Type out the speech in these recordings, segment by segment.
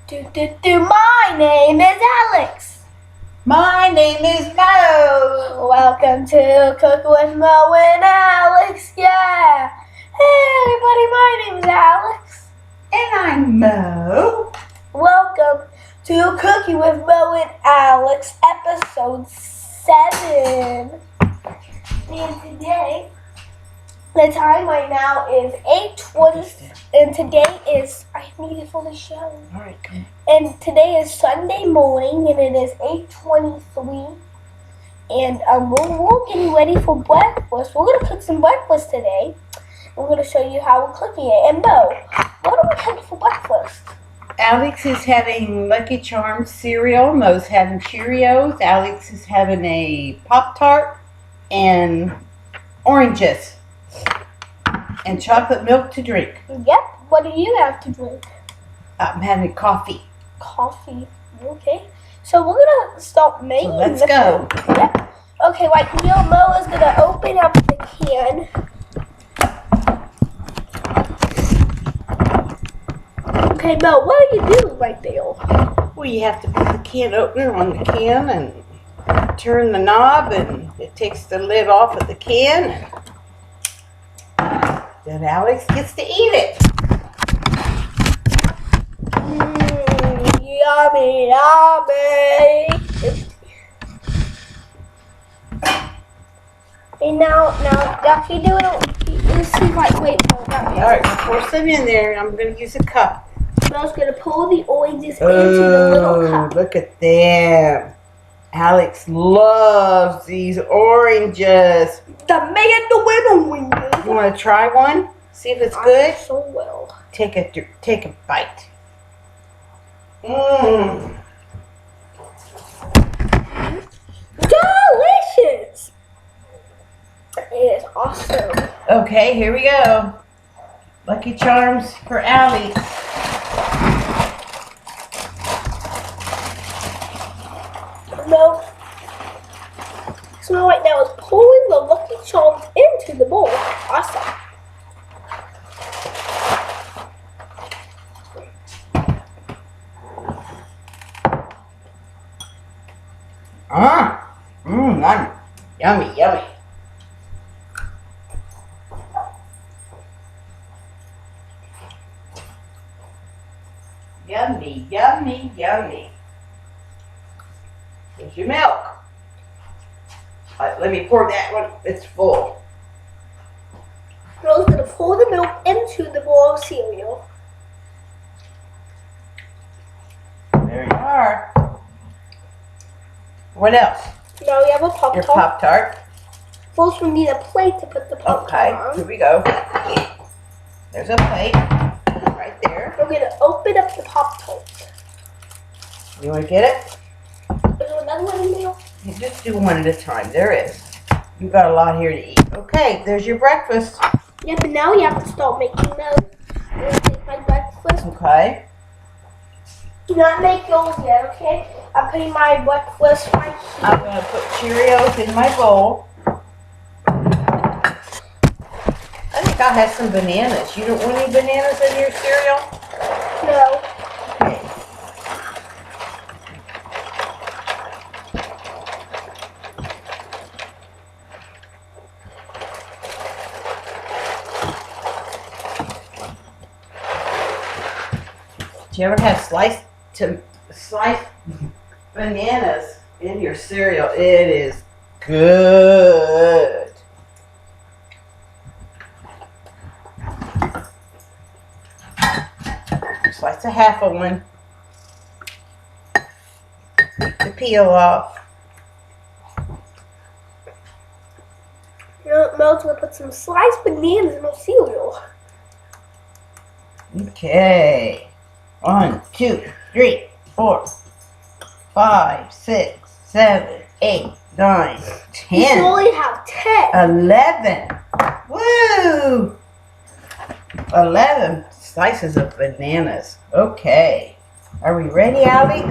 My name is Alex. My name is Mo. Welcome to Cook with Mo and Alex. Yeah. Hey everybody, my name is Alex. And I'm Mo. Welcome to Cooking with Mo and Alex, episode 7. And today, the time right now is 8:20, and today is, I need it for the show. Alright, come And today is Sunday morning, and it is 8:23. And we're getting ready for breakfast. We're gonna cook some breakfast today. We're gonna show you how we're cooking it. And Mo, what are we cooking for breakfast? Alex is having Lucky Charms cereal. Mo's having Cheerios. Alex is having a Pop-Tart and oranges and chocolate milk to drink. Yep. What do you have to drink? I'm having coffee. Coffee. Okay. So we're gonna start making. So let's go. Yep. Okay. Right now, Mo is gonna open up the can. Okay, Mo, what are you doing right there? Well, you have to put the can opener on the can and turn the knob, and it takes the lid off of the can. Then Alex gets to eat it. Yummy, yummy. And now, if you do it, you see, like, wait, All right, pour some in there. I'm going to use a cup. Mo's gonna pull the oranges into the little cup. Look at them. Alex loves these oranges. The man, the winner, winner. You want to try one? See if it's good? So well. Take a bite. Mmm. Delicious. It is awesome. Okay, here we go. Lucky Charms for Alex. No. So right now is pulling the Lucky Charms into the bowl. Awesome. Yummy, yummy. Yummy, yummy, yummy. Here's your milk. Let me pour that one. It's full. Mo's gonna pour the milk into the bowl of cereal. There you are. What else? Now we have a Pop-Tart. Your Pop-Tart. First we need a plate to put the Pop-Tart Okay, on. here we go. There's a plate right there. We're gonna open up the Pop-Tart. You want to get it? Is there another one in there? You just do one at a time. There is. You've got a lot here to eat. Okay, there's your breakfast. Yep, and now we have to start making those. I'm gonna take my breakfast. Okay. Do not make yours yet, okay? I'm putting my breakfast right here. I'm going to put Cheerios in my bowl. I think I'll have some bananas. You don't want any bananas in your cereal? No. Okay. Do you ever have sliced bananas in your cereal? It is good. Slice a half of one. Take the peel off. Mel's gonna put some sliced bananas in my cereal. Okay. 1, 2, 3, 4, 5, 6, 7, 8, 9, You 10, only have 10. 11. Woo! 11 slices of bananas. Okay. Are we ready, Alex?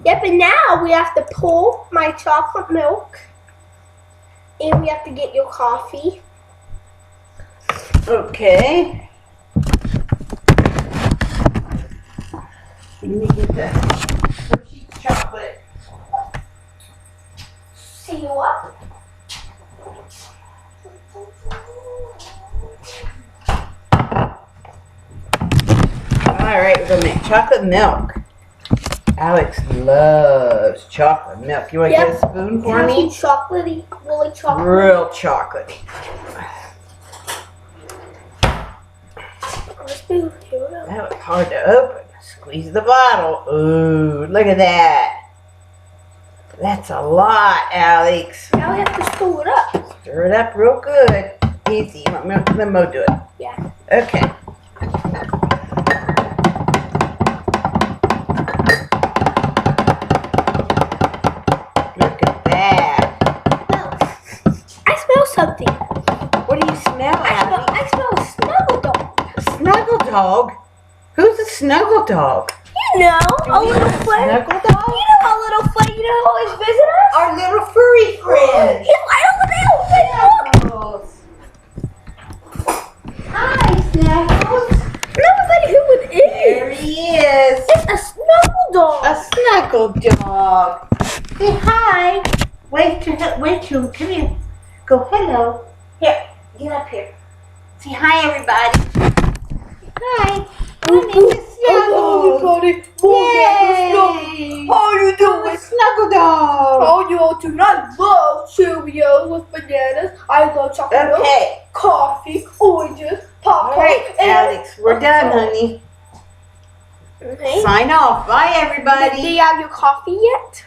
Yep, and now we have to pour my chocolate milk. And we have to get your coffee. Okay. Let me get the Hershey chocolate. See you up. Alright, we're gonna make chocolate milk. Alex loves chocolate milk. You want to get a spoon for me? Chocolatey, really chocolate. Real chocolatey. Here we go. That was hard to open. Squeeze the bottle. Ooh, look at that. That's a lot, Alex. Now we have to stir it up. Stir it up real good. Easy. Let Mo do it. Yeah. Okay. Look at that. I smell something. What do you smell, Alex? I smell a snuggle dog. Snuggle dog? Who's a snuggle dog? You know, a little friend. Snuggle dog? You know our little friend, you know who always visit us? Our little furry friend. He's right over there. Snuggles. Hi, Snuggles. Nobody who it There is. he is. It's a snuggle dog. A snuggle dog. Say hi. Wave to him. Come here. Go hello. Here, get up here. Say hi, everybody. Hi. My name is Snuggles. everybody. Yay. How you I'm a doing? snuggle dog. How you all doing? I love Cheerios with bananas. I love chocolate milk, Okay. coffee, oranges, All popcorn, right, Alex. We're done, honey. Okay. Sign off. Bye, Do everybody. you have your coffee yet?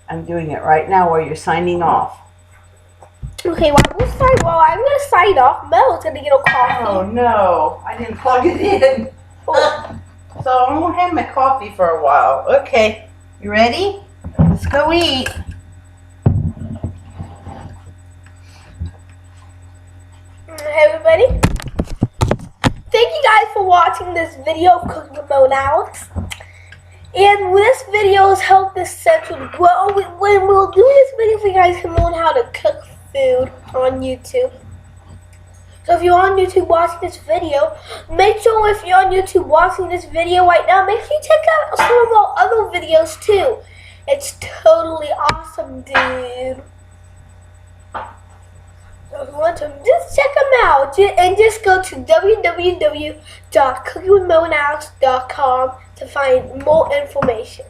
I'm doing it right now while you're signing off. Okay, well, I'm gonna sign off. Mel's gonna get a coffee. Oh, no. I didn't plug it in. So I won't have my coffee for a while. Okay. You ready? Let's go eat. Hey everybody. Thank you guys for watching this video of Cooking with Mo and Alex. And this video has helped this central grow. When we'll do this video, you guys can learn how to cook food on YouTube. So if you're on YouTube watching this video, make sure if you're on YouTube watching this video right now, make sure you check out some of our other videos too. It's totally awesome, dude. So if you want to, just check them out. And just go to www.cookingwithmoandalex.com to find more information.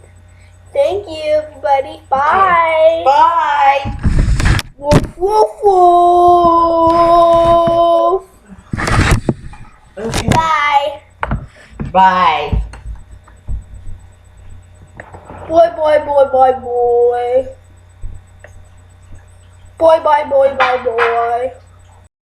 Thank you, everybody. Bye. Bye. Woof, woof, woof. Okay. Bye. Bye. Boy, boy, boy, boy, boy. Boy, boy, boy, boy, boy.